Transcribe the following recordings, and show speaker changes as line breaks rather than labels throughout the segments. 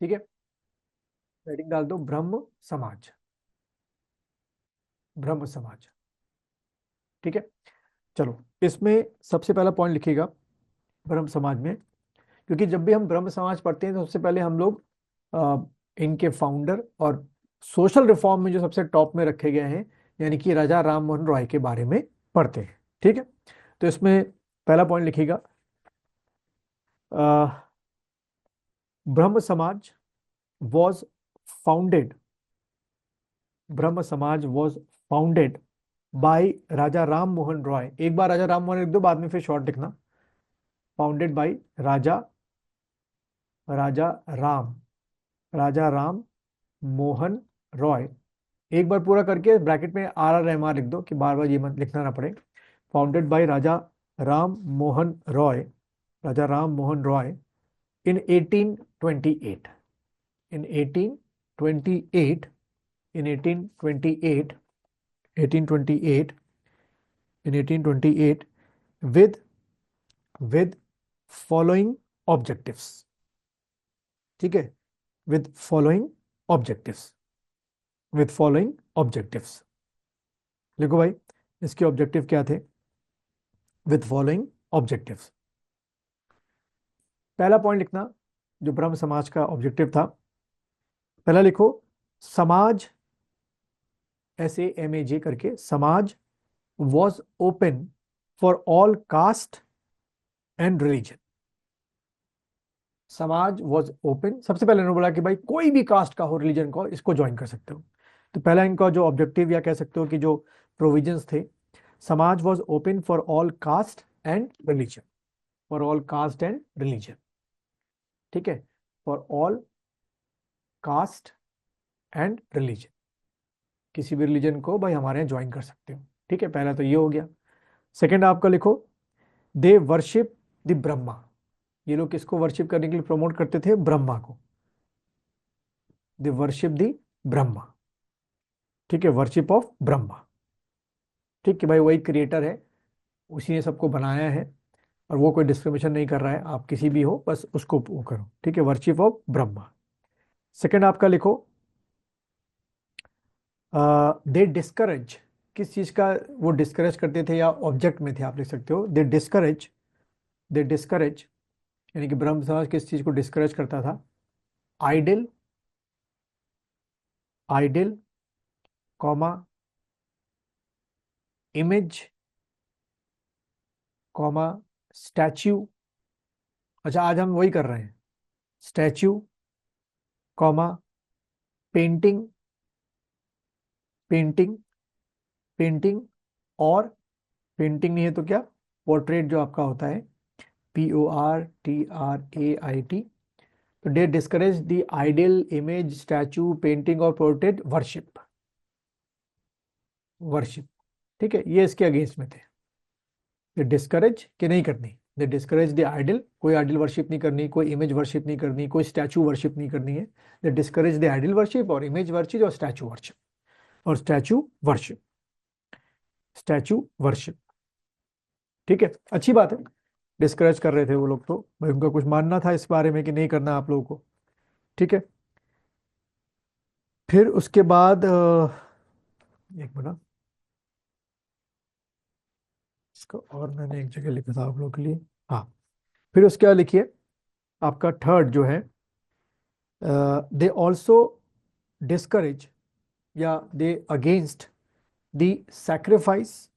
ठीक है, हेडिंग डाल दो ब्रह्म समाज, ब्रह्म समाज। ठीक है, चलो इसमें सबसे पहला पॉइंट लिखिएगा ब्रह्म समाज में, क्योंकि जब भी हम ब्रह्म समाज पढ़ते हैं तो सबसे पहले हम लोग इनके फाउंडर और सोशल रिफॉर्म में जो सबसे टॉप में रखे गए हैं यानी कि राजा राम मोहन रॉय के बारे में पढ़ते हैं। ठीक है, तो इसमें पहला पॉइंट लिखिएगा ब्रह्म समाज वॉज फाउंडेड, ब्रह्म समाज वॉज फाउंडेड बाय राजा राम मोहन रॉय। एक बार राजा राम मोहन लिख दो, बाद में फिर शॉर्ट लिखना। फाउंडेड बाय राजा, राजा राम, राजा राम मोहन रॉय। एक बार पूरा करके ब्रैकेट में RR लिख दो कि बार बार ये मत लिखना ना पड़े। Founded by Raja Ram Mohan Roy, Raja Ram Mohan Roy in 1828, in 1828, in 1828, 1828, in 1828 with following objectives। ठीक है, with following objectives, with following objectives। लिखो भाई इसके ऑब्जेक्टिव क्या थे, with following objectives। पहला पॉइंट लिखना जो ब्रह्म समाज का ऑब्जेक्टिव था, पहला लिखो समाज, SAMAJ करके, समाज was open for all caste and religion। समाज was open, सबसे पहले उन्होंने बोला कि भाई कोई भी कास्ट का हो, रिलीजन का हो, इसको ज्वाइन कर सकते हो। तो पहला इनका जो ऑब्जेक्टिव या कह सकते हो कि जो प्रोविजंस थे, समाज was open for all caste and religion, for all caste and religion। ठीक है, for all caste and religion, किसी भी रिलीजन को भाई हमारे यहाँ ज्वाइन कर सकते हो। ठीक है, पहला तो ये हो गया। सेकेंड आपका लिखो दे वर्शिप द ब्रह्मा। ये लोग किसको वर्शिप करने के लिए प्रमोट करते थे, ब्रह्मा को। They worship the Brahma. ठीक है, वर्शिप ऑफ ब्रह्मा। ठीक है भाई, वही क्रिएटर है, उसी ने सबको बनाया है और वो कोई डिस्क्रिमिनेशन नहीं कर रहा है, आप किसी भी हो बस उसको वो करो। ठीक है, वर्शिप ऑफ ब्रह्मा। सेकेंड आपका लिखो दे डिस्करेज, किस चीज का वो डिस्करेज करते थे या ऑब्जेक्ट में थे आप लिख सकते हो, दे डिस्करेज, दे डिस्करेज यानी कि ब्रह्म समाज किस चीज को डिस्करेज करता था, idol, idol comma image comma statue. अच्छा आज हम वही कर रहे हैं, statue comma painting, painting, painting और पेंटिंग नहीं है तो क्या, पोर्ट्रेट जो आपका होता है, PORTRAIT। तो they discourage the ideal, image, statue, painting और पोर्ट्रेट वर्शिप, वर्शिप। ठीक है, ये इसके अगेंस्ट में थे। दे डिस्करेज कि नहीं करनी, दे डिस्करेज द आइडियल, कोई आइडियल वर्शिप नहीं करनी, कोई इमेज वर्शिप नहीं करनी, कोई स्टैचू वर्शिप नहीं करनी है। दे डिस्करेज द आइडियल वर्शिप और इमेज वर्शिप और स्टैचू वर्शिप, और स्टैचू वर्शिप, स्टैचू वर्शिप। ठीक है, अच्छी बात है, डिस्करेज कर रहे थे वो लोग तो भाई, उनका कुछ मानना था इस बारे में कि नहीं करना आप लोगों को। ठीक है, फिर उसके बाद एक मिनट, इसको और मैंने एक जगह लिखा था आप लोगों के लिए। हाँ, फिर उसके बाद लिखिए आपका थर्ड जो है, दे ऑल्सो डिस्करेज या they against the sacrifice,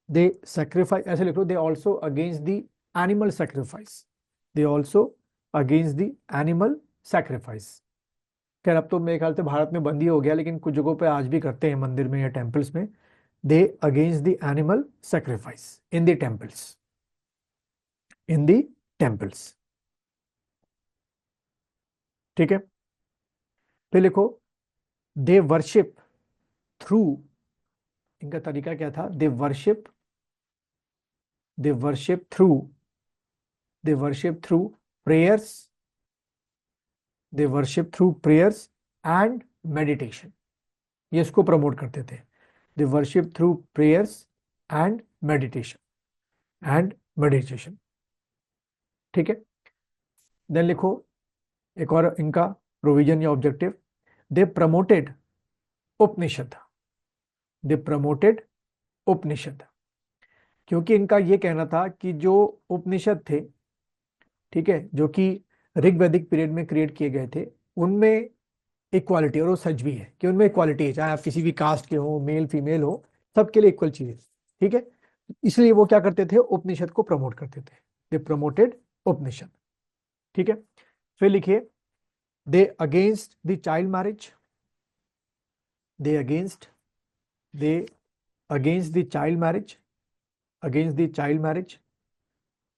they sacrifice ऐसे लिखो, they also against the animal sacrifice, they also against the animal sacrifice. खैर अब तो मेरे ख्याल से भारत में बंदी हो गया, लेकिन कुछ जगहों पे आज भी करते हैं मंदिर में या टेम्पल्स में। They against the animal sacrifice in the temples, in the temples. ठीक है, फिर लिखो दे वर्शिप थ्रू, इनका तरीका क्या था, they worship, they worship through, they worship through prayers, they worship through prayers and meditation. ये इसको प्रमोट करते थे, they worship through prayers and meditation, and meditation. ठीक है, देन लिखो एक और इनका प्रोविजन या ऑब्जेक्टिव, दे प्रमोटेड उपनिषद, दे प्रमोटेड उपनिषद, क्योंकि इनका ये कहना था कि जो उपनिषद थे, ठीक है, जो कि ऋग्वैदिक पीरियड में क्रिएट किए गए थे, उनमें इक्वालिटी, और वो सच भी है कि उनमें इक्वालिटी है, चाहे आप किसी भी कास्ट के हो, मेल फीमेल हो, सबके लिए इक्वल चीज है, ठीक है। इसलिए वो क्या करते थे, उपनिषद को प्रमोट करते थे, दे प्रमोटेड उपनिषद, ठीक है। फिर लिखिए, they against the child marriage, they against, they against the child marriage, against the child marriage,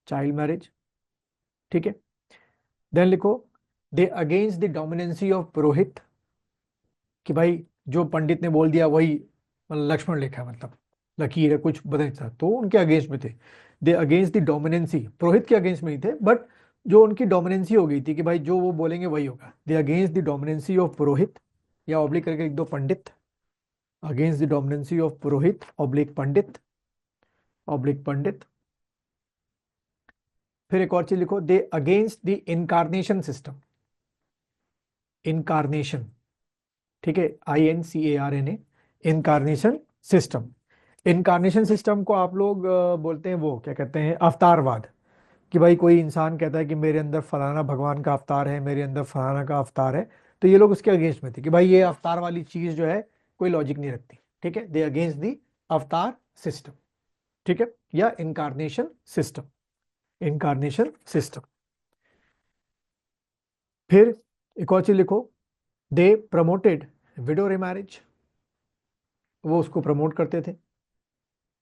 child marriage, ठीक है। देन लिखो, they against the dominancy of purohit, कि भाई जो पंडित ने बोल दिया वही मतलब लक्ष्मण रेखा है, मतलब लकीर है, कुछ बदल नहीं सकता, तो उनके अगेंस्ट में थे। दे अगेंस्ट द डोमिनेंसी, पुरोहित के अगेंस्ट में नहीं थे, बट जो उनकी डोमिनेंसी हो गई थी कि भाई जो वो बोलेंगे वही होगा, they against the dominancy of purohit, या ऑब्लिक करके लिख दो pandit, against the dominancy of purohit oblique pandit, oblique pandit. फिर एक और चीज लिखो, they against the incarnation system, incarnation, ठीक है, INCARNA, incarnation system. Incarnation system को आप लोग बोलते हैं, वो क्या कहते हैं, अवतारवाद, कि भाई कोई इंसान कहता है कि मेरे अंदर फलाना भगवान का अवतार है, मेरे अंदर फलाना का अवतार है, तो ये लोग उसके अगेंस्ट में थे कि भाई ये अवतार वाली चीज जो है कोई लॉजिक नहीं रखती, ठीक है, दे अगेंस्ट दी अवतार सिस्टम, ठीक है, या इनकारनेशन सिस्टम, इनकारनेशन सिस्टम। फिर एक और चीज लिखो, दे प्रमोटेड विडो रिमैरिज, वो उसको प्रमोट करते थे,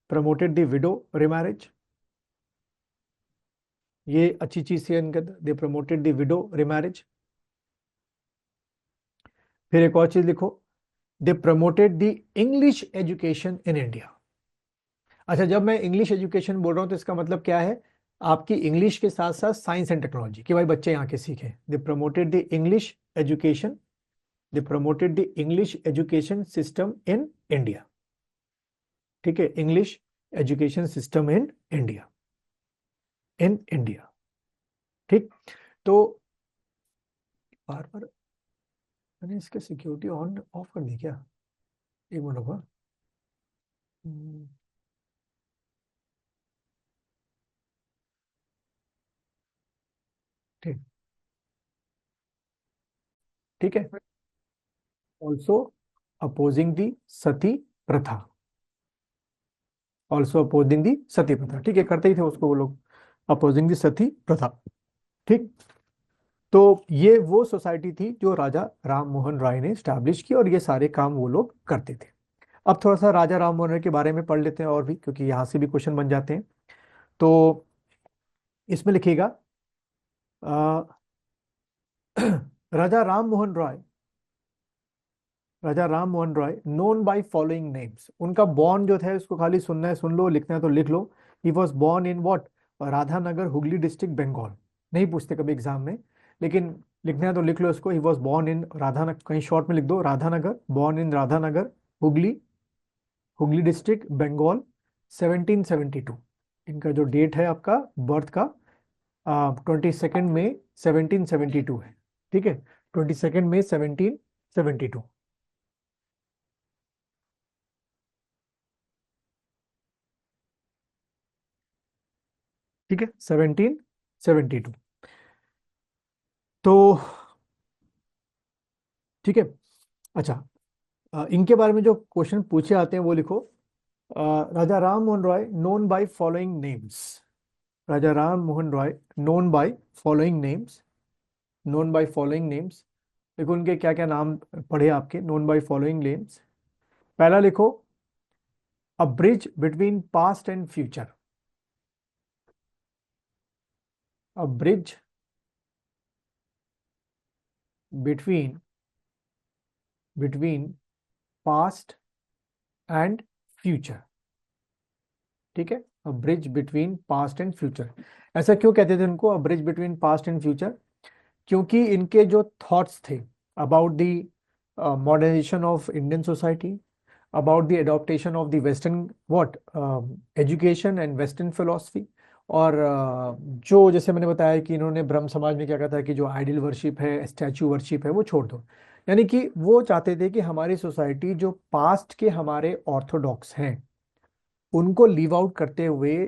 प्रमोटेड द विडो रिमैरिज, ये अच्छी चीज थी इनके, they promoted the widow remarriage. फिर एक और चीज लिखो, they promoted the English education in India. अच्छा, जब मैं इंग्लिश एजुकेशन बोल रहा हूं तो इसका मतलब क्या है, आपकी इंग्लिश के साथ साथ साइंस एंड टेक्नोलॉजी, कि भाई बच्चे यहाँ के सीखें। They promoted the English education, they promoted the English education system in India, ठीक है, English education system in India, in India, ठीक। तो बार बार मैंने इसके सिक्योरिटी ऑन ऑफ कर दी क्या, एक मिनट होगा। हम्म, ठीक, ठीक है। ऑल्सो अपोजिंग दी सती प्रथा, ऑल्सो अपोजिंग दी सती प्रथा, ठीक है, करते ही थे उसको वो लोग, अपोजिंग दी सती प्रथा, ठीक। तो ये वो सोसाइटी थी जो राजा राम मोहन राय ने स्टैब्लिश की, और ये सारे काम वो लोग करते थे। अब थोड़ा सा राजा राम मोहन राय के बारे में पढ़ लेते हैं और भी, क्योंकि यहाँ से भी क्वेश्चन बन जाते हैं। तो इसमें लिखिएगा, अ, Raja Ram Mohan Rai, Raja Ram Mohan Roy known by following names, उनका बॉर्न जो था उसको खाली सुनना है सुन लो, लिखना है तो लिख लो। He was born in what, Radhanagar, Hooghly district, Bengal. नहीं पूछते कभी एग्जाम में, लेकिन लिखना है तो लिख लो इसको। He was born in Radhanagar, कहीं शॉर्ट में लिख दो Radhanagar, born in Radhanagar, Hooghly, Hooghly district, Bengal, 1772। इनका जो डेट है आपका बर्थ का, 22 मई 1772 है, ठीक है, 22 मई 1772, ठीक है, 1772। तो ठीक है। अच्छा, इनके बारे में जो क्वेश्चन पूछे आते हैं वो लिखो। Raja Ram Mohan Roy known by following names, Raja Ram Mohan Roy known by following names, known by following names. देखो उनके क्या क्या नाम पढ़े आपके, नोन बाय फॉलोइंग नेम्स। पहला लिखो, a bridge between past and future, a bridge between, between past and future, ठीक है, a bridge between past and future. ऐसा क्यों कहते थे उनको, a bridge between past and future, क्योंकि इनके जो थॉट्स थे about the modernization of Indian society, about the adoption of the western what education and western philosophy, और जो जैसे मैंने बताया कि इन्होंने ब्रह्म समाज में क्या कहता है कि जो आइडल वर्शिप है, स्टैचू वर्शिप है, वो छोड़ दो। यानी कि वो चाहते थे कि हमारी सोसाइटी जो पास्ट के हमारे ऑर्थोडॉक्स हैं उनको लीव आउट करते हुए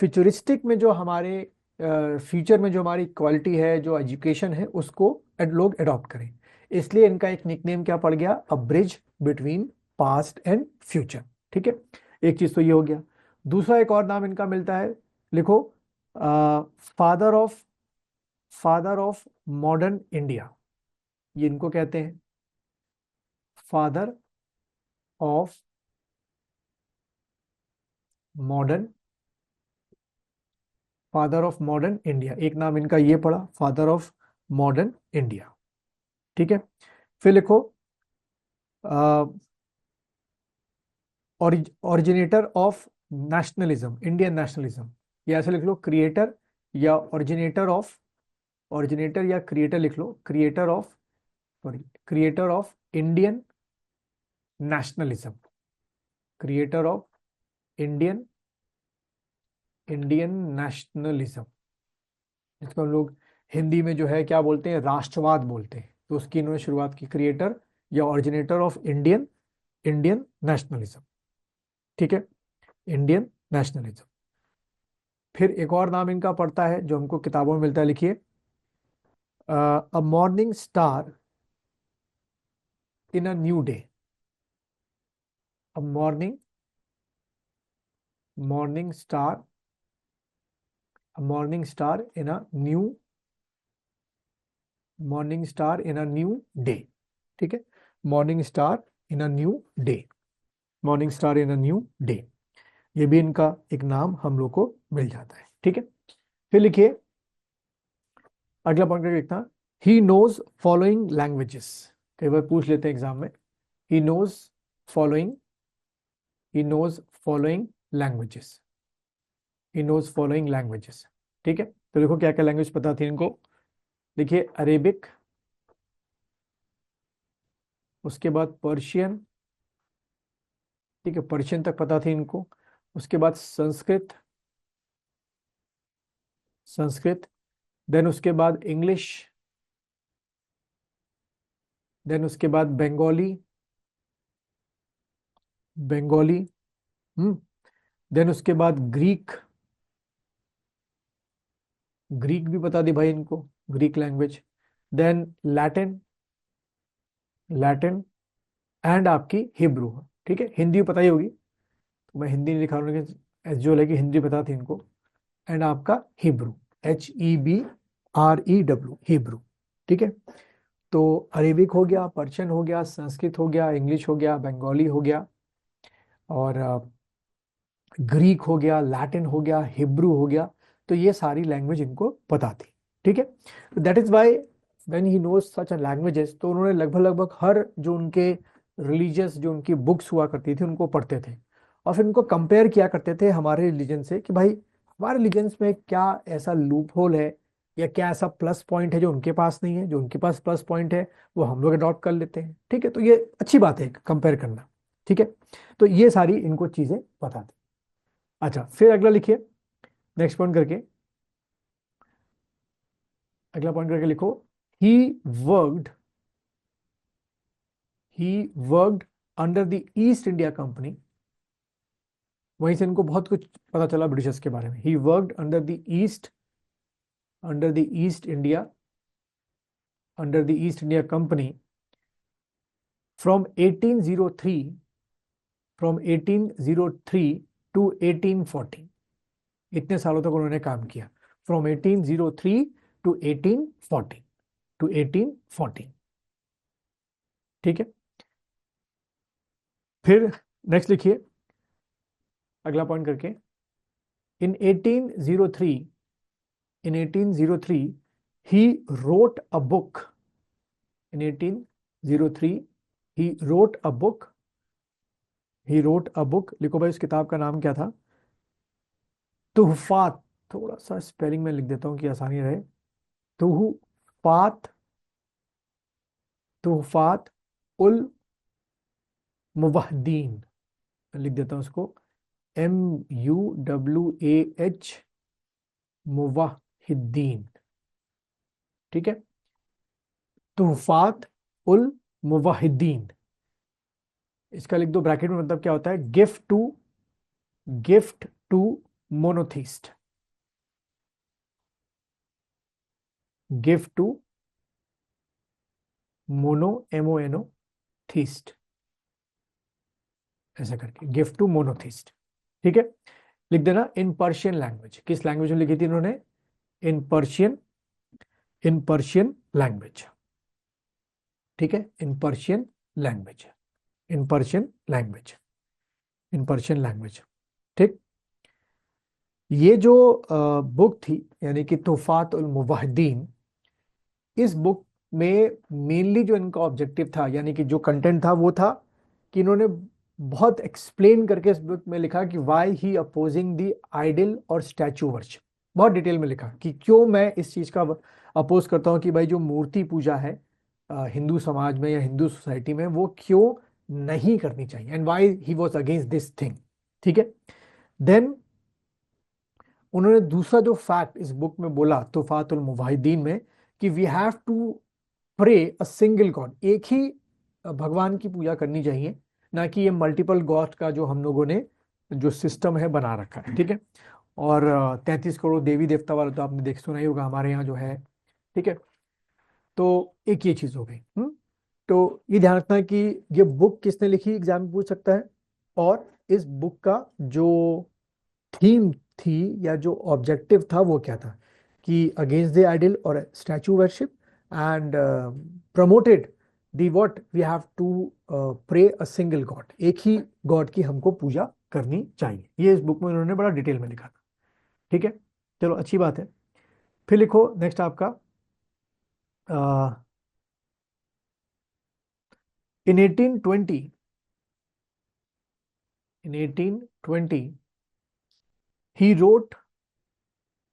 फ्यूचरिस्टिक में जो हमारे फ्यूचर में जो हमारी क्वालिटी है, जो एजुकेशन है, उसको लोग अडॉप्ट करें। इसलिए इनका एक निकनेम क्या पड़ गया, अ bridge between past and future. ठीक है, एक चीज तो ये हो गया। दूसरा एक और नाम इनका मिलता है, लिखो, फादर ऑफ मॉडर्न इंडिया। ये इनको कहते हैं फादर ऑफ मॉडर्न इंडिया। एक नाम इनका ये पड़ा, फादर ऑफ मॉडर्न इंडिया। ठीक है, फिर लिखो originator of nationalism, Indian nationalism. ये ऐसे लिख लो, क्रिएटर या ओरिजिनेटर ऑफ, ओरिजिनेटर या क्रिएटर लिख लो, creator of, sorry, creator of Indian nationalism, creator of Indian nationalism, जिसको हम लोग हिंदी में जो है क्या बोलते हैं, राष्ट्रवाद बोलते हैं। तो उसकी इन्होंने शुरुआत की, क्रिएटर या ओरिजिनेटर ऑफ इंडियन नेशनलिज्म। ठीक है, इंडियन नेशनलिज्म। फिर एक और नाम इनका पड़ता है जो हमको किताबों में मिलता है, लिखिए, a morning star in a new day. A morning star, morning star in a new, morning star in a new day. ठीक है, morning star in a new day, morning star in a new day. ये भी इनका एक नाम हम लोग को मिल जाता है। ठीक है, फिर लिखिए अगला पॉइंट लिखना, ही नोज फॉलोइंग लैंग्वेजेस। कई बार पूछ लेते हैं एग्जाम में, he knows following, he knows following languages, he knows following languages। ठीक है, तो देखो क्या क्या लैंग्वेज पता थी इनको, देखिए, अरेबिक, उसके बाद पर्शियन। ठीक है, पर्शियन तक पता थी इनको। उसके बाद संस्कृत, देन उसके बाद इंग्लिश, देन उसके बाद बंगाली, बंगाली, देन उसके बाद ग्रीक, ग्रीक भी बता दी भाई इनको, Greek language. Then Latin, Latin, and आपकी हिब्रू। ठीक है, हिंदी पता ही होगी, तो मैं हिंदी नहीं लिखा रहा हूँ, लेकिन एस है कि हिंदी पता थी इनको। एंड आपका हिब्रू, HEBREW, हिब्रू। ठीक है, तो अरेबिक हो गया, पर्शियन हो गया, संस्कृत हो गया, इंग्लिश हो गया, बंगाली हो गया, और ग्रीक हो गया, लैटिन हो गया, हिब्रू हो गया। तो ये सारी लैंग्वेज इनको पता थी। ठीक है, that is why when he knows such a languages, तो उन्होंने लगभग लगभग हर जो उनके रिलीजियस जो उनकी बुक्स हुआ करती थी उनको पढ़ते थे, और फिर उनको कंपेयर किया करते थे हमारे रिलीजन से कि भाई हमारे रिलीजन में क्या ऐसा लूप होल है या क्या ऐसा प्लस पॉइंट है जो उनके पास नहीं है, जो उनके पास प्लस पॉइंट है वो हम लोग अडॉप्ट कर लेते हैं। ठीक है, तो ये अच्छी बात है कंपेयर करना। ठीक है, तो ये सारी इनको चीजें पता थी। अच्छा, फिर अगला लिखिए, नेक्स्ट पॉइंट करके, अगला पॉइंट करके लिखो, he worked he worked under the East India company. वहीं से इनको बहुत कुछ पता चला ब्रिटिशर्स के बारे में। He worked under the East India, under the East India company from 1803, from 1803 to 1814। इतने सालों तक उन्होंने काम किया, फ्रॉम 1803 टू 1814, टू 1814। ठीक है, फिर नेक्स्ट लिखिए अगला पॉइंट करके, इन 1803, in 1803 he wrote a book, in 1803 he wrote a book, he wrote a book। लिखो भाई उस किताब का नाम क्या था, तुहफात। थोड़ा सा स्पेलिंग में लिख देता हूँ कि आसानी रहे, तुहफात, तुहफात उल मुवहदीन, लिख देता हूँ उसको, MUWAH मुवाहिद्दीन, ठीक है, तुहफात उल मुवाहिद्दीन, इसका लिख दो ब्रैकेट में, मतलब क्या होता है, gift to monotheist, gift to MONO theist, ऐसा करके गिफ्ट टू मोनोथिस्ट, ठीक है। लिख देना इन पर्शियन लैंग्वेज, किस लैंग्वेज में लिखी थी इन्होंने, इन पर्शियन लैंग्वेज, ठीक है, in Persian language, in Persian language, in Persian language, ठीक। ये जो बुक थी यानी कि तुफात उल मुवाहिदीन, इस बुक में मेनली जो इनका ऑब्जेक्टिव था यानी कि जो कंटेंट था वो था कि इन्होंने बहुत एक्सप्लेन करके इस बुक में लिखा कि why he opposing the idol और स्टैचू वर्शिप, बहुत डिटेल में लिखा कि क्यों मैं इस चीज का अपोज करता हूँ कि भाई जो मूर्ति पूजा है हिंदू समाज में या हिंदू सोसाइटी में वो क्यों नहीं करनी चाहिए, and why he was against this thing, ठीक है। देन उन्होंने दूसरा जो फैक्ट इस बुक में बोला तुफातुल मुवाहिदीन में, कि we have to pray a single God, एक ही भगवान की पूजा करनी चाहिए, ना कि ये मल्टीपल गॉड का जो हम लोगों ने जो सिस्टम है बना रखा है, ठीक है। और 33 करोड़ देवी देवता वाला तो आपने देख सुना ही होगा हमारे यहाँ जो है, ठीक है। तो एक ये चीज हो गई। तो ये ध्यान रखना है कि ये बुक किसने लिखी, एग्जाम में पूछ सकता है, और इस बुक का जो थीम थी या जो ऑब्जेक्टिव था वो क्या था, कि अगेंस्ट द आइडल और statue worship, and promoted the what we have to pray a single God, एक ही गॉड की हमको पूजा करनी चाहिए, ये इस बुक में उन्होंने बड़ा डिटेल में लिखा था, ठीक है। चलो अच्छी बात है। फिर लिखो नेक्स्ट आपका, इन 1820, इन 1820 ही रोट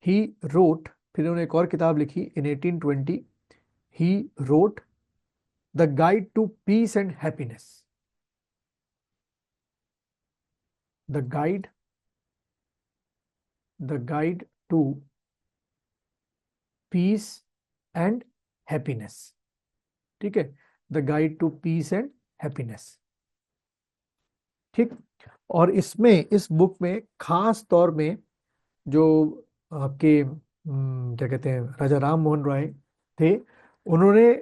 ही रोट, फिर उन्होंने एक और किताब लिखी in 1820, he wrote the guide to peace and happiness, the guide to peace and happiness, ठीक है, the guide to peace and happiness, ठीक। और इसमें इस बुक में खास तौर में जो आपके क्या कहते हैं राजा राम मोहन राय थे, उन्होंने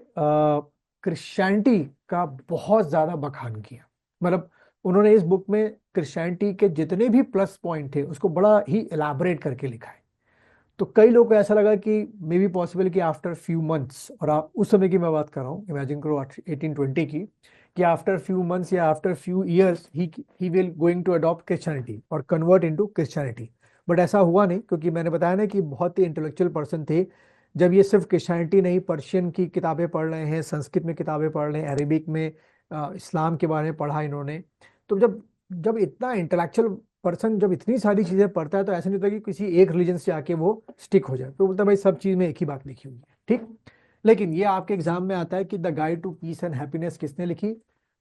क्रिश्चियनिटी का बहुत ज्यादा बखान किया, मतलब उन्होंने इस बुक में क्रिश्चियनिटी के जितने भी प्लस पॉइंट थे उसको बड़ा ही एलाबरेट करके लिखा है। तो कई लोगों को ऐसा लगा कि मे बी पॉसिबल कि आफ्टर फ्यू मंथ्स, और आप उस समय की मैं बात कर रहा हूँ, इमेजिन करो 1820 की, कि आफ्टर फ्यू मंथ्स या after few years he will going to adopt Christianity और कन्वर्ट इनटू क्रिश्चियनिटी। बट ऐसा हुआ नहीं, क्योंकि मैंने बताया ना कि बहुत ही इंटेलेक्चुअल पर्सन थे। जब ये सिर्फ क्रिश्चियनिटी नहीं, पर्शियन की किताबें पढ़ रहे हैं, संस्कृत में किताबें पढ़ रहे हैं, अरेबिक में इस्लाम के बारे में पढ़ा इन्होंने, तो जब जब इतना इंटेलेक्चुअल पर्सन जब इतनी सारी चीजें पढ़ता है तो ऐसा नहीं होता कि किसी एक रिलीजन से आके वो स्टिक हो जाए, तो बोलता है भाई सब चीज में एक ही बात लिखी हुई है, ठीक। लेकिन ये आपके एग्जाम में आता है कि the guide to peace and happiness किसने लिखी,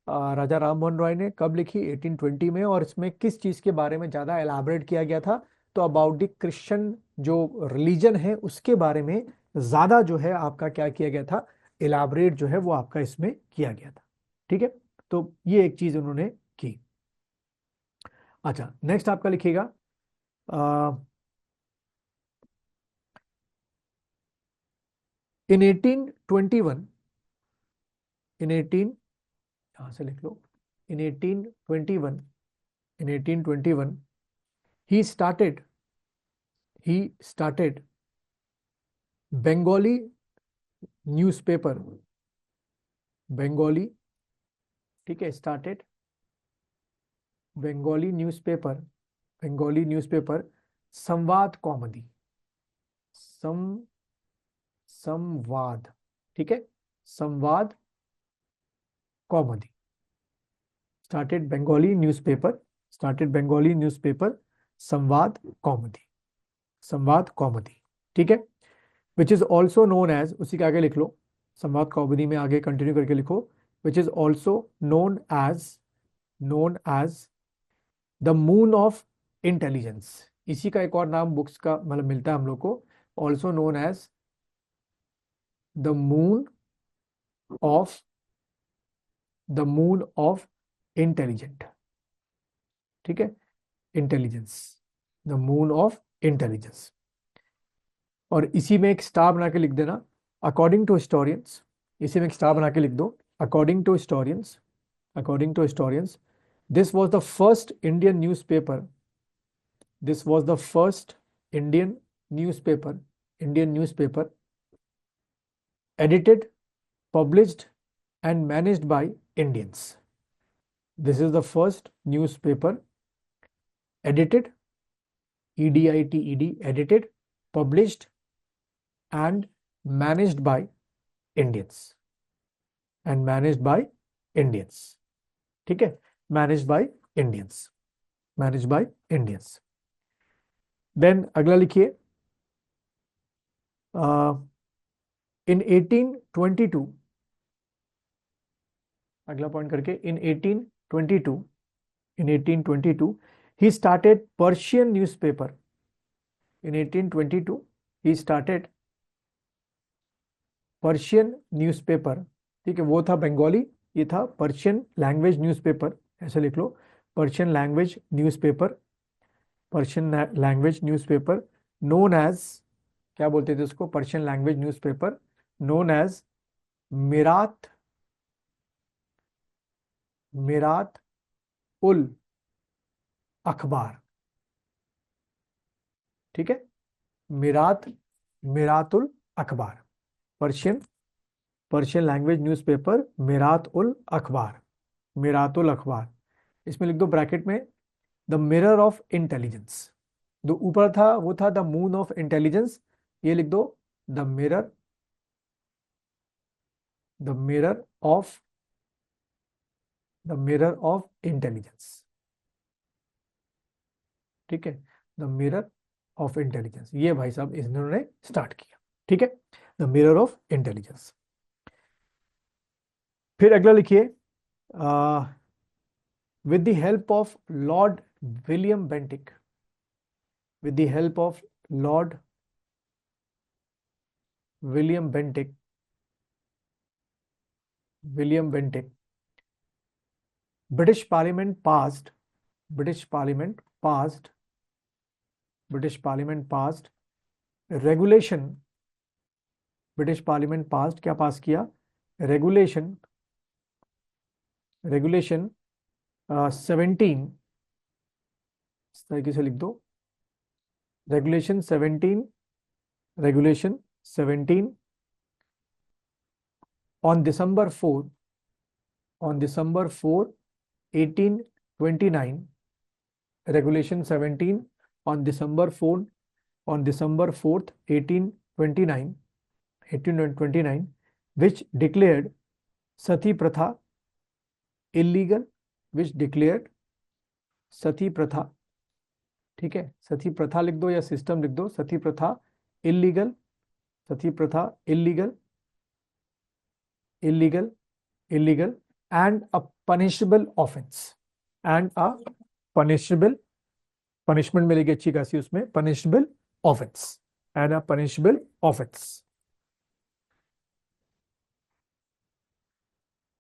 राजा राम मोहन रॉय ने, कब लिखी, 1820 में, और इसमें किस चीज के बारे में ज्यादा एलाबरेट किया गया था, तो अबाउट द क्रिश्चियन जो रिलीजन है उसके बारे में ज्यादा जो है आपका क्या किया गया था, एलाबरेट जो है वो आपका इसमें किया गया था, ठीक है। तो ये एक चीज उन्होंने की। अच्छा नेक्स्ट आपका लिखिएगा, इन 1821, इन 18, यहां से लिख लो, in 1821, in 1821 he started he started Bengali newspaper, Bengali, ठीक है, started Bengali newspaper, Bengali newspaper Sambad Kaumudi, सम संवाद, ठीक है, Sambad Kaumudi, started Bengali newspaper, started Bengali newspaper Sambad Kaumudi, Sambad Kaumudi, ठीक है, which is also known as, उसी के आगे लिख लो, संवाद कॉमेडी में आगे कंटिन्यू करके लिखो, which is also known as, known as the moon of intelligence, इसी का एक और नाम बुक्स का मतलब मिलता है हम लोग को, also known as the moon of the moon of intelligent, ठीक है, intelligence, the moon of intelligence. और इसी में एक स्टार बना के लिख देना, अकॉर्डिंग टू हिस्टोरियंस, इसी में एक स्टार बना के लिख दो, according to historians, according to historians, this was the first Indian newspaper, this was the first Indian newspaper, Indian newspaper edited, published and managed by Indians. This is the first newspaper edited, edited, edited, published and managed by Indians, and managed by Indians, ठीक है, manage by Indians, manage by Indians. Then अगला लिखिए, इन 1822, अगला point करके, इन 1822 he started Persian newspaper, in 1822 he started Persian newspaper, ठीक है, वो था बंगाली, ये था पर्शियन लैंग्वेज न्यूज़पेपर, ऐसे लिख लो, Persian language newspaper, Persian language newspaper, known as, क्या बोलते थे उसको, Persian language newspaper known as Mirat, Mirat ul Akhbar, ठीक है, Miratul Akhbar, Persian, Persian language newspaper Mirat ul Akhbar, Miratul अखबार। इसमें लिख दो ब्रैकेट में द मिरर ऑफ इंटेलिजेंस, जो ऊपर था वो था द मून ऑफ इंटेलिजेंस, ये लिख दो the mirror, the mirror of, the mirror of intelligence, ठीक है, द मिरर ऑफ इंटेलिजेंस, ये भाई साहब इन्होंने स्टार्ट किया, ठीक है, द मिरर ऑफ इंटेलिजेंस। फिर अगला लिखिए, with the help of Lord William Bentinck, with the help of Lord William Bentinck, William Bentinck, British Parliament passed, British Parliament passed, British Parliament passed regulation, British Parliament passed, क्या पास किया, regulation, regulation 17, इस तरीके से लिख दो, regulation 17, regulation 17 on December 4, on December 4, 1829, regulation 17 on December 4, on December 4th, 1829, 1829, which declared sati pratha illegal, which declared सती प्रथा, ठीक है, सती प्रथा लिख दो या सिस्टम लिख दो, सती प्रथा इलीगल, सती प्रथा illegal, illegal, illegal and a punishable offence, and a punishable, punishment मिलेगी अच्छी खासी उसमें, punishable offence, and a punishable offence,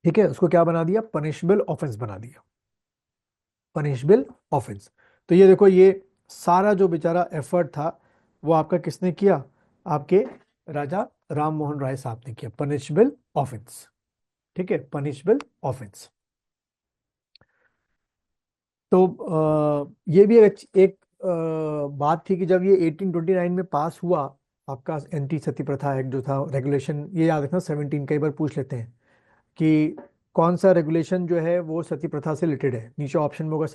ठीक है, उसको क्या बना दिया, पनिशेबल ऑफेंस बना दिया, पनिशेबल ऑफेंस। तो ये देखो, ये सारा जो बेचारा एफर्ट था वो आपका किसने किया, आपके राजा राम मोहन राय साहब ने किया, पनिशेबल ऑफेंस, ठीक है, पनिशेबल ऑफेंस। तो ये भी एक बात थी कि जब ये 1829 में पास हुआ आपका एंटी सती प्रथा एक्ट जो था, रेगुलेशन, ये याद रखना 17, कई बार पूछ लेते हैं कि कौन सा रेगुलेशन जो है वो सती प्रथा से रिलेटेड है, नीचे ऑप्शन में होगा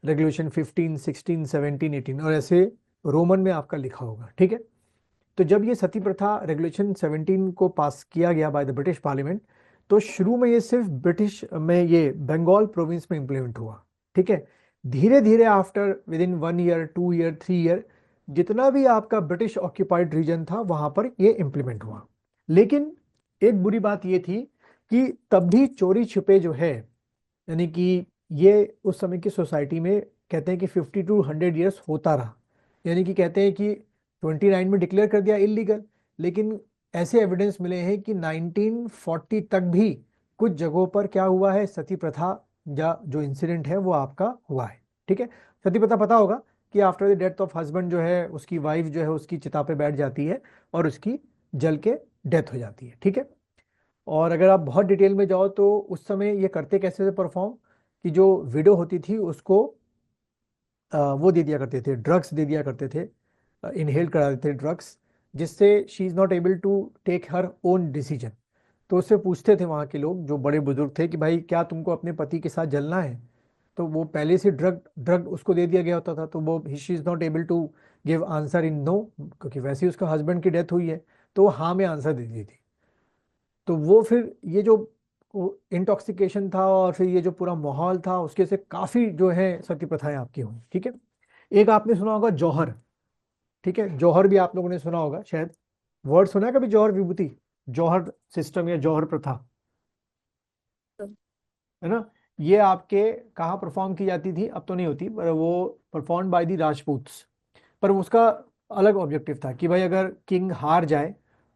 रेगुलेशन 15, 16, 17, 18 और ऐसे रोमन में आपका लिखा होगा, ठीक है। तो जब ये सती प्रथा रेगुलेशन 17 को पास किया गया बाय द ब्रिटिश पार्लियामेंट, तो शुरू में ये सिर्फ ब्रिटिश में, ये बंगाल प्रोविंस में इंप्लीमेंट हुआ, ठीक है। धीरे धीरे after with in 1 year, 2 year, 3 year, जितना भी आपका ब्रिटिश ऑक्यूपाइड रीजन था वहां पर ये इंप्लीमेंट हुआ। लेकिन एक बुरी बात ये थी कि तब भी चोरी छिपे जो है, यानी कि ये उस समय की सोसाइटी में कहते हैं कि 50 to 100 ईयर्स होता रहा, यानी कि कहते हैं कि 29 में डिक्लेयर कर दिया इलीगल, लेकिन ऐसे एविडेंस मिले हैं कि 1940 तक भी कुछ जगहों पर क्या हुआ है, सती प्रथा या जो इंसिडेंट है वो आपका हुआ है। ठीक है, सती प्रथा पता होगा कि after the death of husband जो है उसकी वाइफ जो है उसकी चिता पे बैठ जाती है और उसकी जल के डेथ हो जाती है। ठीक है, और अगर आप बहुत डिटेल में जाओ तो उस समय ये करते कैसे थे परफॉर्म, कि जो विडो होती थी उसको वो दे दिया करते थे, ड्रग्स दे दिया करते थे, इनहेल करा देते थे ड्रग्स, जिससे she is not able to take her own decision. तो उससे पूछते थे वहाँ के लोग जो बड़े बुजुर्ग थे कि भाई क्या तुमको अपने पति के साथ जलना है, तो वो पहले से ड्रग ड्रग उसको दे दिया गया होता था, तो वो she is not able to give answer in no, क्योंकि वैसे ही उसका हस्बैंड की डेथ हुई है, तो वो हाँ में आंसर दे दी थी। तो वो फिर ये जो इंटॉक्सिकेशन था और फिर ये जो पूरा माहौल था उसके से काफी जो है सती प्रथाएं आपकी हुई। ठीक है, एक आपने सुना होगा जौहर। ठीक है, जौहर भी आप लोगों ने सुना होगा शायद, वर्ड सुना है कभी, जौहर विभूति, जौहर सिस्टम या जौहर प्रथा, है ना। ये आपके कहाँ परफॉर्म की जाती थी, अब तो नहीं होती, पर वो परफॉर्म बाय दी राजपूत्स। पर उसका अलग ऑब्जेक्टिव था कि भाई अगर किंग हार जाए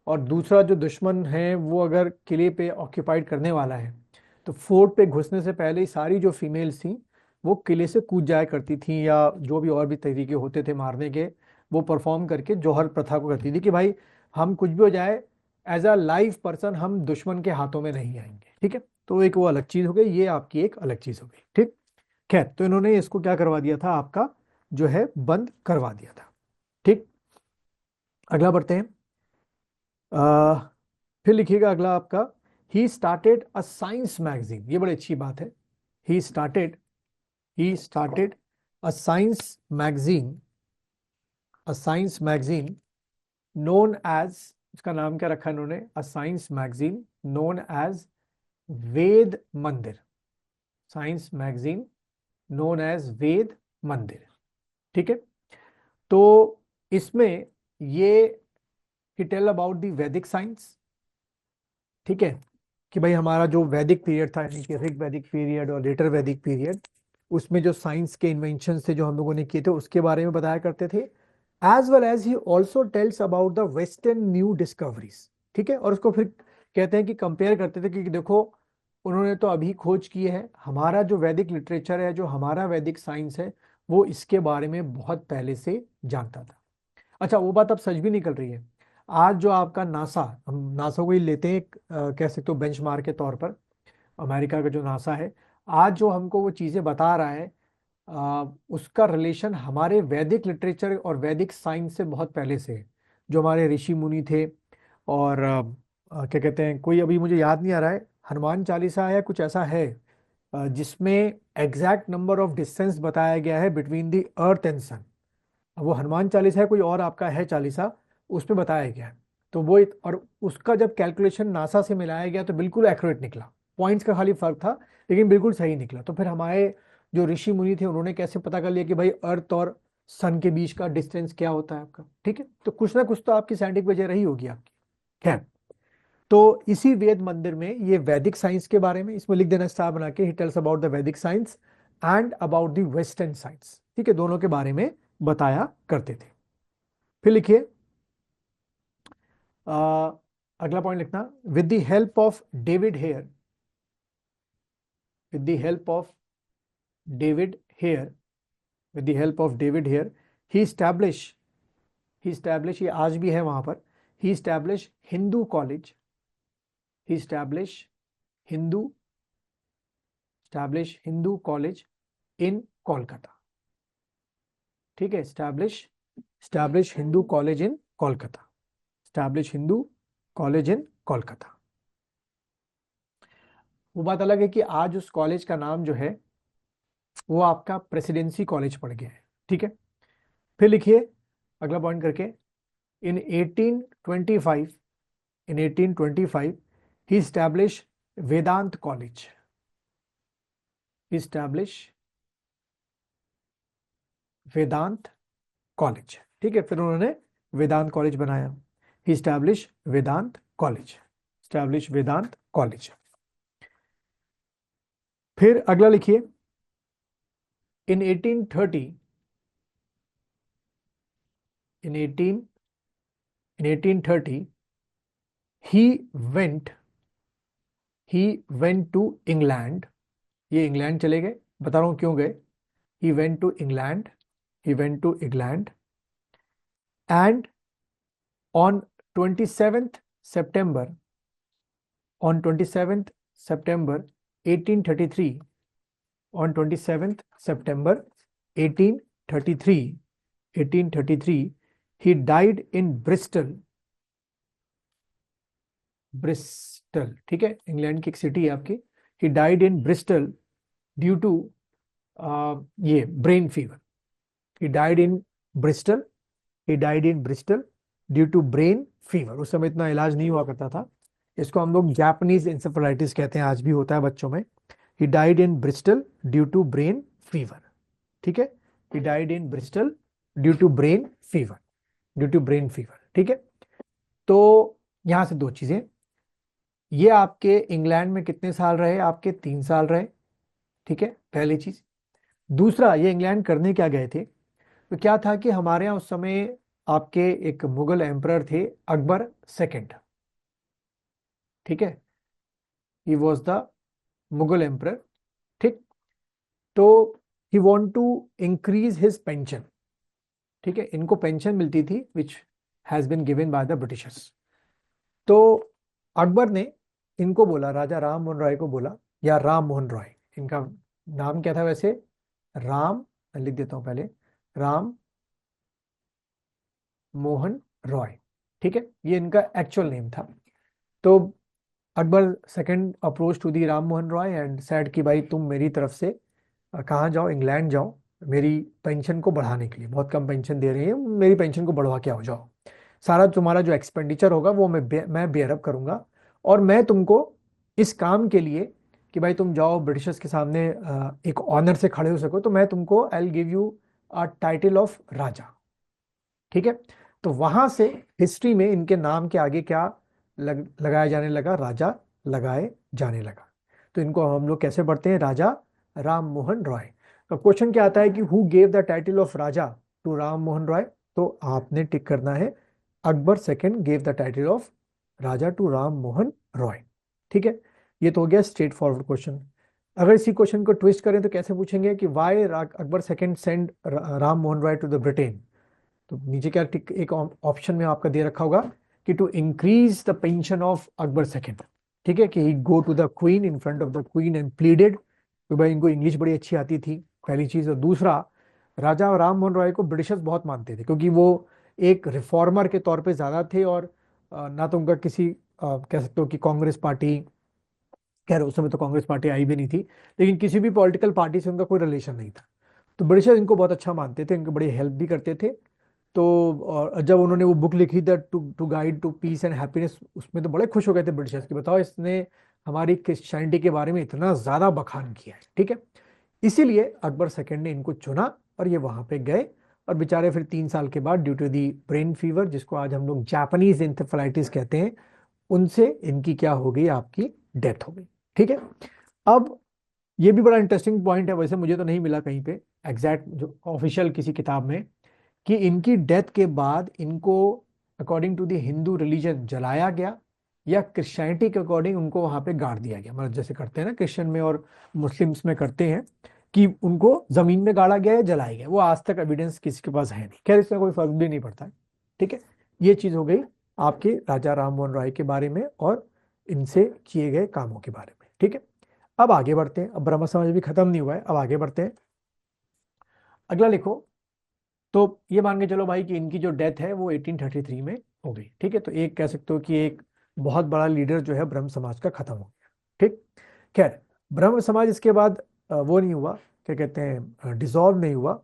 और दूसरा जो दुश्मन है वो अगर किले पे ऑक्यूपाइड करने वाला है, तो फोर्ट पे घुसने से पहले ही सारी जो फीमेल्स थी वो किले से कूद जाया करती थी, या जो भी और भी तरीके होते थे मारने के, वो परफॉर्म करके जौहर प्रथा को करती थी कि भाई हम कुछ भी हो जाए, एज अ लाइव पर्सन हम दुश्मन के हाथों में नहीं आएंगे। ठीक है, तो एक वो अलग चीज हो गई, ये आपकी एक अलग चीज हो गई। ठीक, खैर, तो इन्होंने इसको क्या करवा दिया था, आपका जो है बंद करवा दिया था। ठीक, अगला बढ़ते हैं। आ, फिर लिखिएगा अगला आपका, he started a science magazine, ये बड़ी अच्छी बात है। He started he started a science magazine, a science magazine known as, इसका नाम क्या रखा इन्होंने, a science magazine known as Ved Mandir, science magazine known as Ved Mandir. ठीक है, तो इसमें ये he tell about the Vedic science. ठीक है, कि भाई हमारा जो वैदिक पीरियड था, यानी कि ऋग वैदिक पीरियड और लेटर वैदिक पीरियड, उसमें जो साइंस के इन्वेंशन थे जो हम लोगों ने किए थे उसके बारे में बताया करते थे। As well as he also tells about the western new discoveries. ठीक है, और उसको फिर कहते हैं कि कंपेयर करते थे कि देखो उन्होंने तो अभी खोज की है, हमारा जो वैदिक लिटरेचर है, जो हमारा वैदिक साइंस है, वो इसके बारे में बहुत पहले से जानता था। अच्छा, वो बात अब सच भी निकल रही है। आज जो आपका नासा, हम नासा को ही लेते हैं कह सकते हो बेंचमार्क के तौर पर, अमेरिका का जो नासा है, आज जो हमको वो चीज़ें बता रहा है, उसका रिलेशन हमारे वैदिक लिटरेचर और वैदिक साइंस से बहुत पहले से है। जो हमारे ऋषि मुनि थे, और क्या कहते हैं, कोई अभी मुझे याद नहीं आ रहा है, हनुमान चालीसा है कुछ ऐसा है, जिसमें एग्जैक्ट नंबर ऑफ डिस्टेंस बताया गया है बिटवीन द अर्थ एंड सन। अब वो हनुमान चालीसा है, कोई और आपका है चालीसा, उसमें बताया गया है। तो वो और उसका जब कैलकुलेशन नासा से मिलाया गया तो बिल्कुल एक्यूरेट निकला, पॉइंट्स का खाली फर्क था, लेकिन बिल्कुल सही निकला। तो फिर हमारे जो ऋषि मुनि थे उन्होंने कैसे पता कर लिया कि भाई अर्थ और सन के बीच का डिस्टेंस क्या होता है आपका। ठीक है, तो कुछ ना कुछ तो आपकी साइंटिफिक वजह रही होगी आपकी। खैर, तो इसी वेद मंदिर में ये वैदिक साइंस के बारे में, इसमें लिख देना स्टार बना के, he tells about the Vedic science and about the western science. ठीक है, दोनों के बारे में बताया करते थे। फिर लिखिए, अगला पॉइंट लिखना, with the help of David Hare, with the help of David Hare, with the help of David Hare, he establish, he establish, ये आज भी है वहां पर, he establish Hindu college, he establish Hindu, establish Hindu college in Kolkata. ठीक है, establish Hindu college in Kolkata, establish Hindu college in Kolkata. वो बात अलग है कि आज उस कॉलेज का नाम जो है वो आपका प्रेसिडेंसी कॉलेज पड़ गया है। ठीक है, फिर लिखिए अगला पॉइंट करके, इन 1825, इन 1825 ही establish Vedanta college, he establish Vedanta college. ठीक है, फिर उन्होंने वेदांत कॉलेज बनाया, ही स्टैब्लिश वेदांत कॉलेज, स्टैब्लिश वेदांत कॉलेज। फिर अगला लिखिए, in 1830, in 1830 he went to England. ये इंग्लैंड चले गए, बता रहा हूं क्यों गए. he went to England and on 27th September, 1833, on 27th September 1833 he died in Bristol. ठीक है, इंग्लैंड की एक सिटी है आपकी. he died in Bristol due to ये brain fever. he died in Bristol due to brain fever. उस समय इतना इलाज नहीं हुआ करता था. इसको हम लोग जापानीज इंसेफेलाइटिस कहते हैं, आज भी होता है बच्चों में. he died in Bristol due to brain fever. ठीक है, he died in Bristol due to brain fever. ठीक है. तो यहां से दो चीजें, ये आपके इंग्लैंड में कितने साल रहे, आपके 3 साल रहे. ठीक है, पहली चीज. दूसरा, ये इंग्लैंड करने क्या गए थे, तो क्या था कि हमारे यहाँ उस समय आपके एक मुगल एम्परर थे, अकबर सेकंड. ठीक है, he was the Mughal emperor. ठीक, तो he want to increase his pension. ठीक है, इनको पेंशन मिलती थी which has been given by the Britishers. तो अकबर ने इनको बोला, राजा राम मोहन रॉय को बोला, या राम मोहन रॉय, इनका नाम क्या था वैसे, राम, लिख देता हूं पहले, राम मोहन रॉय. ठीक है, ये इनका एक्चुअल नेम था. तो Akbar second approach to the Ram Mohan Roy and said कि भाई तुम मेरी तरफ से कहाँ जाओ, इंग्लैंड जाओ, मेरी पेंशन को बढ़ाने के लिए. बहुत कम पेंशन दे रही है, मेरी पेंशन को बढ़वा के आओ जाओ. सारा तुम्हारा जो एक्सपेंडिचर होगा वो मैं बेयर अप करूंगा, और मैं तुमको इस काम के लिए कि भाई तुम जाओ ब्रिटिशर्स के सामने एक ऑनर से खड़े हो सको, तो मैं तुमको I will give you a title of raja. ठीक है, तो वहां से हिस्ट्री में इनके नाम के आगे क्या लगाया जाने लगा, राजा लगाए जाने लगा. तो इनको हम लोग कैसे पढ़ते हैं, राजा राम मोहन रॉय. तो क्वेश्चन क्या आता है कि who gave the title of Raja to Ram Mohan Roy, तो आपने टिक करना है Akbar second gave the title of Raja to Ram Mohan Roy. ठीक है, ये तो हो गया स्ट्रेट फॉरवर्ड क्वेश्चन. अगर इसी क्वेश्चन को ट्विस्ट करें तो कैसे पूछेंगे कि why Akbar second send Ram Mohan Roy to the Britain. तो नीचे क्या एक ऑप्शन में आपका दे रखा होगा कि to increase the pension of Akbar second. ठीक है, कि he go to the queen, in front of the queen and pleaded. तो भाई इनको इंग्लिश बड़ी अच्छी आती थी, पहली चीज. और दूसरा, राजा राम मोहन रॉय को ब्रिटिशर्स बहुत मानते थे, क्योंकि वो एक रिफॉर्मर के तौर पे ज्यादा थे, और ना तो उनका किसी कह सकते हो कि कांग्रेस पार्टी, खैर उस समय तो कांग्रेस पार्टी आई भी नहीं थी, लेकिन किसी भी पॉलिटिकल पार्टी से उनका कोई रिलेशन नहीं था. तो ब्रिटिशर्स इनको बहुत अच्छा मानते थे, इनको बड़ी हेल्प भी करते थे. तो और जब उन्होंने वो बुक लिखी the to to guide to peace and happiness, उसमें तो बड़े खुश हो गए थे ब्रिटिशर्स की, बताओ इसने हमारी क्रिश्चियनिटी के बारे में इतना ज्यादा बखान किया है. ठीक है, इसीलिए अकबर सेकंड ने इनको चुना और ये वहां पे गए. और बेचारे फिर 3 साल के बाद due to the brain fever, जिसको आज हम लोग जापानीज इंसेफेलाइटिस कहते हैं, उनसे इनकी क्या हो गई, आपकी डेथ हो गई. ठीक है, अब ये भी बड़ा इंटरेस्टिंग पॉइंट है, वैसे मुझे तो नहीं मिला कहीं पे एग्जैक्ट जो ऑफिशियल किसी किताब में, कि इनकी डेथ के बाद इनको according to the Hindu religion जलाया गया, या क्रिश्चियनिटी के अकॉर्डिंग उनको वहां पे गाड़ दिया गया. मतलब जैसे करते हैं ना क्रिश्चियन में और मुस्लिम्स में करते हैं कि उनको जमीन में गाड़ा गया है, जलाया गया. वो आज तक एविडेंस किसी के पास है नहीं, खैर इसमें कोई फर्क भी नहीं पड़ता है. ठीक है, ये चीज हो गई आपके राजा राम मोहन राय के बारे में और इनसे किए गए कामों के बारे में. ठीक है, अब आगे बढ़ते हैं. अब ब्रह्म समाज भी खत्म नहीं हुआ है, अब आगे बढ़ते हैं. अगला लिखो. तो ये मान के चलो भाई कि इनकी जो डेथ है वो 1833 में हो गई. ठीक है, तो एक कह सकते हो कि एक बहुत बड़ा लीडर जो है ब्रह्म समाज का खत्म हो गया. ठीक, खैर ब्रह्म समाज इसके बाद वो नहीं हुआ, क्या कहते हैं, डिसॉल्व नहीं हुआ.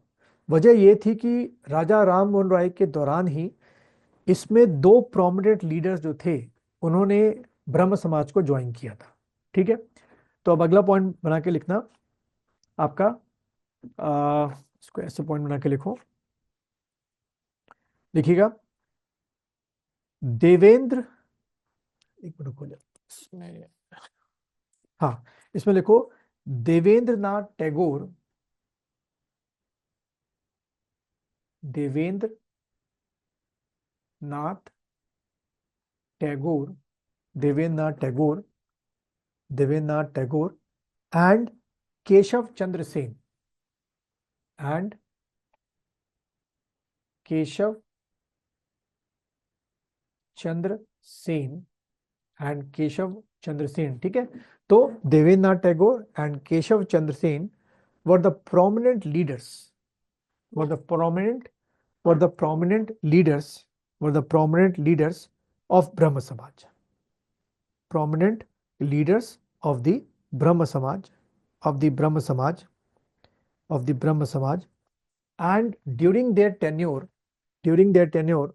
वजह ये थी कि राजा राम मोहन राय के दौरान ही इसमें 2 प्रोमिनेंट लीडर्स जो थे, उन्होंने ब्रह्म समाज को ज्वाइन किया था. ठीक है, तो अब अगला पॉइंट बना के लिखना आपका, इसको ऐसे पॉइंट बना के लिखो, लिखिएगा देवेंद्र, एक मिनट खोले इसमें, हाँ इसमें लिखो Devendra Nath Tagore Devendra Nath Tagore, Devendra Nath Tagore, Devendra Nath Tagore and Keshav Chandra Sen, and Keshav Chandra Sen, and Keshav Chandra Sen, ठीक है। तो Devendra Nath Tagore and Keshav Chandra Sen were the prominent leaders, were the prominent were the prominent leaders, were the prominent leaders of Brahma Samaj, prominent leaders of the Brahma Samaj, of the Brahma Samaj, of the Brahma Samaj, and during their tenure, during their tenure,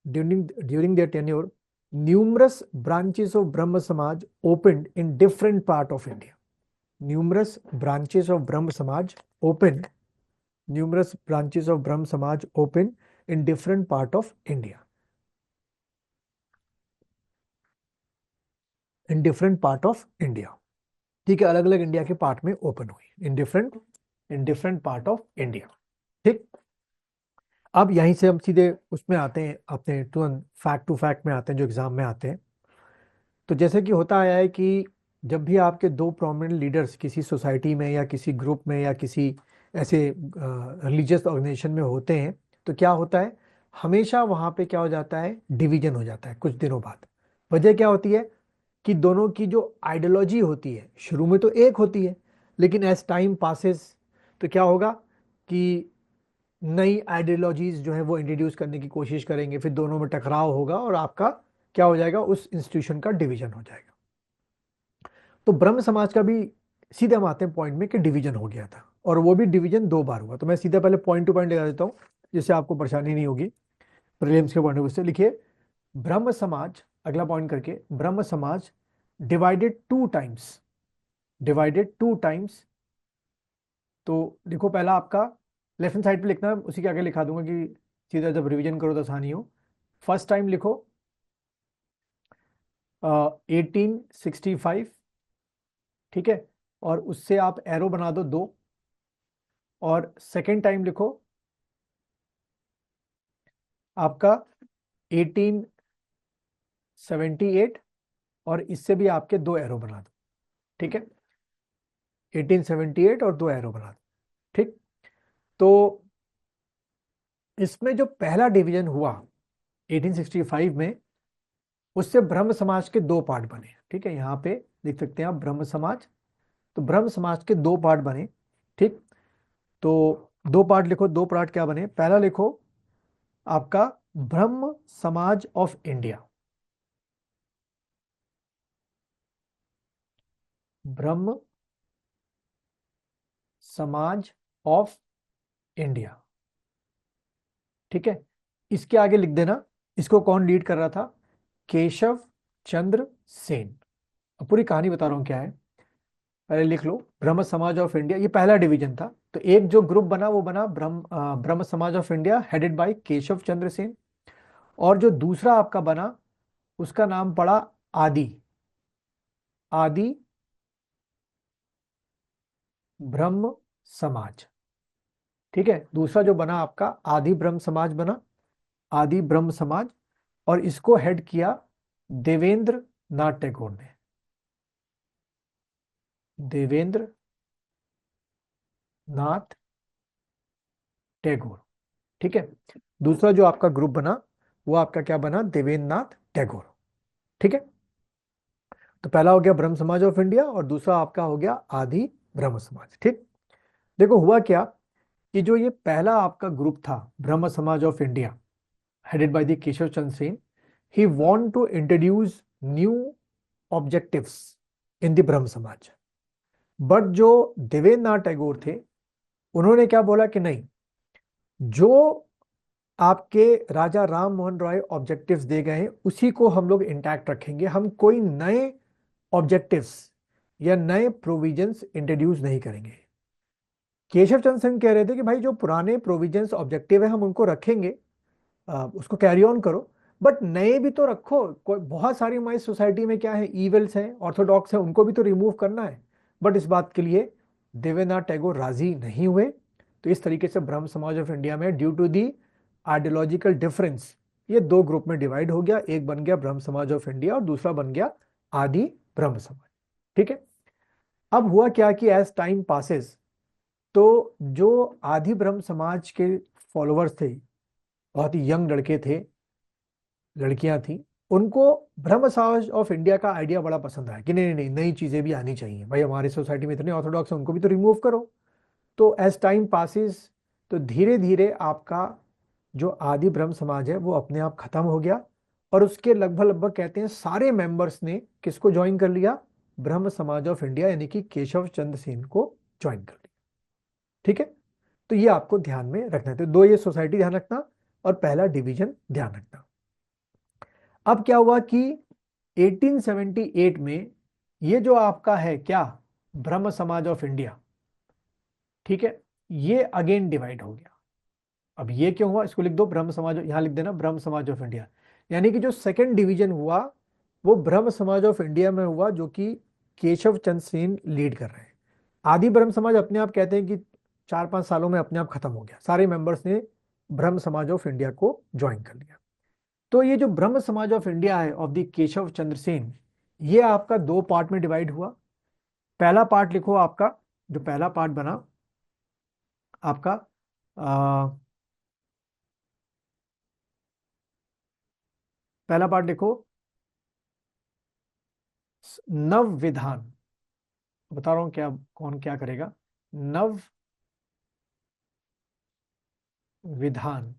during their tenure, numerous branches of Brahma Samaj opened in different part of India. Numerous branches of Brahma Samaj opened, numerous branches of Brahma Samaj open in different part of India. In different part of India, ठीक है, अलग अलग India के part में open हुई, in different part of India, ठीक। अब यहीं से हम सीधे उसमें आते हैं, अपने तुरंत फैक्ट टू फैक्ट में आते हैं जो एग्जाम में आते हैं। तो जैसे कि होता आया है कि जब भी आपके दो प्रोमिनेंट लीडर्स किसी सोसाइटी में या किसी ग्रुप में या किसी ऐसे रिलीजियस ऑर्गेनाइजेशन में होते हैं, तो क्या होता है, हमेशा वहाँ पे क्या हो जाता है, डिवीजन हो जाता है कुछ दिनों बाद। वजह क्या होती है कि दोनों की जो आइडियोलॉजी होती है शुरू में तो एक होती है, लेकिन एज टाइम पासेस तो क्या होगा कि नई आइडियोलॉजीज जो है वो इंट्रोड्यूस करने की कोशिश करेंगे, फिर दोनों में टकराव होगा और आपका क्या हो जाएगा, उस इंस्टीट्यूशन का डिवीजन हो जाएगा। तो ब्रह्म समाज का भी सीधे हम आते हैं पॉइंट में कि डिवीजन हो गया था, और वो भी डिवीजन 2 बार हुआ। तो मैं सीधे पहले पॉइंट टू पॉइंट लगा देता हूँ जिससे आपको परेशानी नहीं होगी प्रीलिम्स के पॉइंट ऑफ व्यू से। लिखिए, ब्रह्म समाज, अगला पॉइंट करके, ब्रह्म समाज डिवाइडेड 2 टाइम्स, डिवाइडेड 2 टाइम्स। तो देखो पहला आपका लेफ्ट हैंड साइड पे लिखना है, उसी के आगे लिखा दूंगा कि सीधा जब रिवीजन करो तो आसानी हो। फर्स्ट टाइम लिखो 1865, ठीक है, और उससे आप एरो बना दो 2। और सेकेंड टाइम लिखो आपका 1878, और इससे भी आपके 2 एरो बना दो, ठीक है, 1878 और 2 एरो बना दो, ठीक। तो इसमें जो पहला डिवीजन हुआ 1865 में, उससे ब्रह्म समाज के 2 पार्ट बने, ठीक है, यहाँ पे लिख सकते हैं आप ब्रह्म समाज। तो ब्रह्म समाज के 2 पार्ट बने, ठीक। तो 2 पार्ट लिखो, 2 पार्ट क्या बने, पहला लिखो आपका ब्रह्म Samaj of India, Brahma Samaj of India, ठीक है। इसके आगे लिख देना इसको कौन लीड कर रहा था, केशव चंद्र सेन। अब पूरी कहानी बता रहा हूं क्या है, पहले लिख लो ब्रह्म समाज ऑफ इंडिया, ये पहला डिवीजन था। तो एक जो ग्रुप बना वो बना Brahmo Samaj of India headed by Keshav Chandra Sen, और जो दूसरा आपका बना उसका नाम पड़ा आदि, आदि ब्रह्म समाज, ठीक है। दूसरा जो बना आपका आदि ब्रह्म समाज बना, आदि ब्रह्म समाज, और इसको हेड किया देवेंद्र नाथ टैगोर ने, देवेंद्र नाथ टैगोर, ठीक है। दूसरा जो आपका ग्रुप बना वो आपका क्या बना, देवेंद्र नाथ टैगोर, ठीक है। तो पहला हो गया ब्रह्म समाज ऑफ इंडिया और दूसरा आपका हो गया आदि ब्रह्म समाज, ठीक। देखो हुआ क्या कि जो ये पहला आपका ग्रुप था Brahmo Samaj of India headed by the Keshab Chandra Sen, he want to introduce new objectives in the Brahmo Samaj. But जो देवेंद्र नाथ टैगोर थे उन्होंने क्या बोला कि नहीं, जो आपके राजा राम मोहन रॉय ऑब्जेक्टिव्स दे गए हैं उसी को हम लोग इंटैक्ट रखेंगे, हम कोई नए ऑब्जेक्टिव्स या नए प्रोविजंस इंट्रोड्यूस नहीं करेंगे। केशव चंद्र सिंह कह रहे थे कि भाई जो पुराने प्रोविजंस ऑब्जेक्टिव है हम उनको रखेंगे, उसको कैरी ऑन करो, बट नए भी तो रखो। कोई बहुत सारी हमारी सोसाइटी में क्या है, ईवल्स हैं, ऑर्थोडॉक्स हैं, उनको भी तो रिमूव करना है। बट इस बात के लिए देवेंद्र नाथ टैगोर राजी नहीं हुए, तो इस तरीके से ब्रह्म समाज ऑफ इंडिया में due to the ideological difference ये दो ग्रुप में डिवाइड हो गया, एक बन गया ब्रह्म समाज ऑफ इंडिया और दूसरा बन गया आदि ब्रह्म समाज। ठीक है, अब हुआ क्या कि एज टाइम पासेस तो जो आदि ब्रह्म समाज के फॉलोअर्स थे, बहुत ही यंग लड़के थे, लड़कियां थी, उनको ब्रह्म समाज ऑफ इंडिया का आइडिया बड़ा पसंद आया कि नहीं नहीं नहीं, नई चीजें भी आनी चाहिए भाई, हमारी सोसाइटी में इतने ऑर्थोडॉक्स हैं उनको भी तो रिमूव करो। तो एज टाइम पासिस तो धीरे धीरे आपका जो आदि ब्रह्म समाज है वो अपने आप खत्म हो गया और उसके लगभग लगभग कहते हैं सारे मेंबर्स ने किसको ज्वाइन कर लिया, ब्रह्म समाज ऑफ इंडिया यानी कि केशव चंद्र सेन को ज्वाइन कर लिया। ठीक है, तो ये आपको ध्यान में रखना है, तो दो ये सोसाइटी ध्यान रखना और पहला डिवीजन ध्यान रखना। अब क्या हुआ कि 1878 में ये जो आपका है क्या ब्रह्म समाज ऑफ इंडिया, ठीक है, ये अगेन डिवाइड हो गया। अब ये क्यों हुआ, इसको लिख दो ब्रह्म समाज, यहां लिख देना ब्रह्म समाज ऑफ इंडिया, यानी कि जो सेकंड डिवीजन हुआ वो ब्रह्म समाज ऑफ इंडिया में हुआ जो कि केशव चंद्र सेन लीड कर रहे हैं। आदि ब्रह्म समाज अपने आप कहते हैं कि 4-5 सालों में अपने आप खत्म हो गया, सारे मेंबर्स ने ब्रह्म समाज ऑफ इंडिया को ज्वाइन कर लिया। तो ये जो ब्रह्म समाज ऑफ इंडिया है ऑफ द केशव चंद्र सेन, ये आपका दो पार्ट में डिवाइड हुआ। पहला पार्ट लिखो आपका, जो पहला पार्ट बना आपका पहला पार्ट लिखो नव विधान, बता रहा हूं क्या कौन क्या करेगा, नव विधान,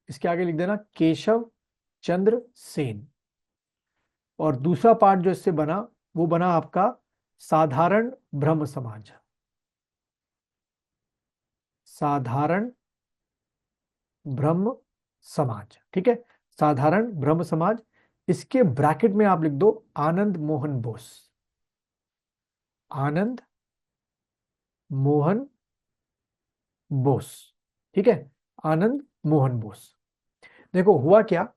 इसके आगे लिख देना केशव चंद्र सेन। और दूसरा पार्ट जो इससे बना वो बना आपका साधारण ब्रह्म समाज, साधारण ब्रह्म समाज। ठीक है, साधारण ब्रह्म समाज, इसके ब्रैकेट में आप लिख दो आनंद मोहन बोस, आनंद मोहन बोस। ठीक है, आनंद मोहन बोस। देखो हुआ क्या,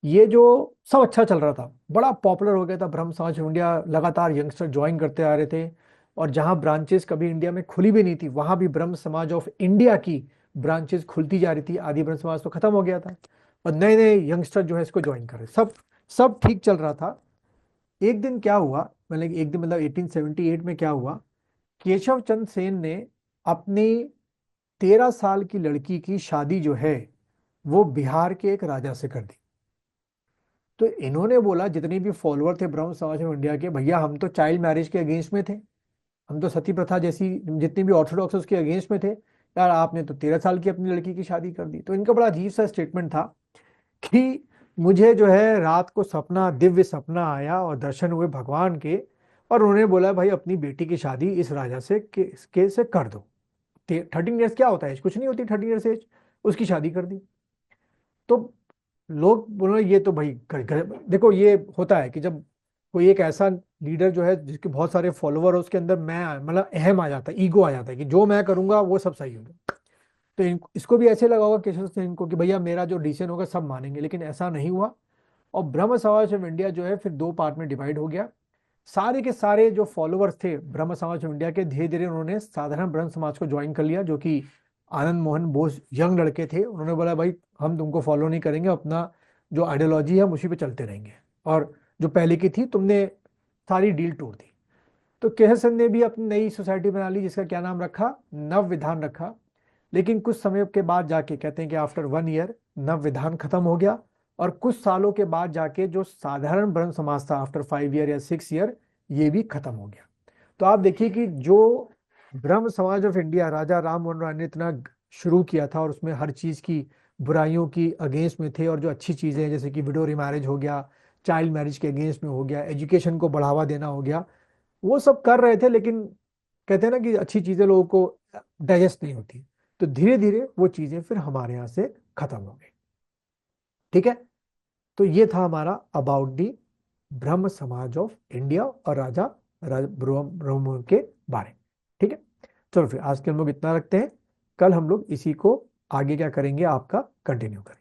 ये जो सब अच्छा चल रहा था, बड़ा पॉपुलर हो गया था ब्रह्म समाज ऑफ इंडिया, लगातार यंगस्टर ज्वाइन करते आ रहे थे और जहां ब्रांचेस कभी इंडिया में खुली भी नहीं थी वहां भी ब्रह्म समाज ऑफ इंडिया की ब्रांचेस खुलती जा रही थी। आदि ब्रह्म समाज तो खत्म हो गया था और नए नए यंगस्टर जो है इसको ज्वाइन कर रहे, सब सब ठीक चल रहा था। एक दिन क्या हुआ, मतलब एक दिन मतलब 1878 में क्या हुआ, केशव चंद्र सेन ने अपनी 13 साल की लड़की की शादी जो है वो बिहार के एक राजा से कर दी। तो इन्होंने बोला, जितने भी फॉलोअर थे ब्रह्म समाज ऑफ इंडिया के, भैया हम तो चाइल्ड मैरिज के अगेंस्ट में थे, हम तो सती प्रथा जैसी जितनी भी ऑर्थोडॉक्स उसके अगेंस्ट में थे, यार आपने तो 13 साल की अपनी लड़की की शादी कर दी। तो इनका बड़ा अजीब सा स्टेटमेंट था कि मुझे जो है रात को सपना, दिव्य सपना आया और दर्शन हुए भगवान के, और उन्होंने बोला भाई अपनी बेटी की शादी इस राजा से के से कर दो। 13 ईयर्स क्या होता है, कुछ नहीं होती 13 ईयर्स एज, उसकी शादी कर दी। तो लोग बोले ये तो भाई देखो ये होता है कि जब कोई एक ऐसा लीडर जो है जिसके बहुत सारे फॉलोवर है उसके अंदर मैं मतलब अहम आ जाता है, ईगो आ जाता है कि जो मैं करूंगा वो सब सही होगा। तो इसको भी ऐसे लगा होगा केशव सिंह इनको कि भैया मेरा जो डिसीजन होगा सब मानेंगे, लेकिन ऐसा नहीं हुआ। और ब्रह्म समाज ऑफ इंडिया जो है फिर दो पार्ट में डिवाइड हो गया। सारे के सारे जो फॉलोअर्स थे ब्रह्म समाज ऑफ इंडिया के, धीरे धीरे उन्होंने साधारण ब्रह्म समाज को ज्वाइन कर लिया, जो कि आनंद मोहन बोस यंग लड़के थे। उन्होंने बोला भाई हम तुमको फॉलो नहीं करेंगे, अपना जो आइडियोलॉजी है हम उसी पे चलते रहेंगे, और जो पहले की थी तुमने सारी डील तोड़ दी। तो केशव सिंह ने भी अपनी नई सोसाइटी बना ली जिसका क्या नाम रखा, नव विधान रखा। लेकिन कुछ समय के बाद जाके कहते हैं कि आफ्टर 1 ईयर नव विधान खत्म हो गया, और कुछ सालों के बाद जाके जो साधारण ब्रह्म समाज था आफ्टर 5 ईयर या 6 ईयर ये भी खत्म हो गया। तो आप देखिए कि जो ब्रह्म समाज ऑफ इंडिया राजा राम मोहन राय ने इतना शुरू किया था और उसमें हर चीज की बुराइयों की अगेंस्ट में थे, और जो अच्छी चीजें हैं जैसे कि विडो रिमैरिज हो गया, चाइल्ड मैरिज के अगेंस्ट में हो गया, एजुकेशन को बढ़ावा देना हो गया, वो सब कर रहे थे। लेकिन कहते हैं ना कि अच्छी चीजें लोगों को डाइजेस्ट नहीं होती, तो धीरे धीरे वो चीजें फिर हमारे यहाँ से खत्म हो गई। ठीक है, तो ये था हमारा about the Brahma Samaj of India और ब्रह्म के बारे में। ठीक है, चलो फिर आज के हम लोग इतना रखते हैं, कल हम लोग इसी को आगे क्या करेंगे आपका कंटिन्यू करेंगे।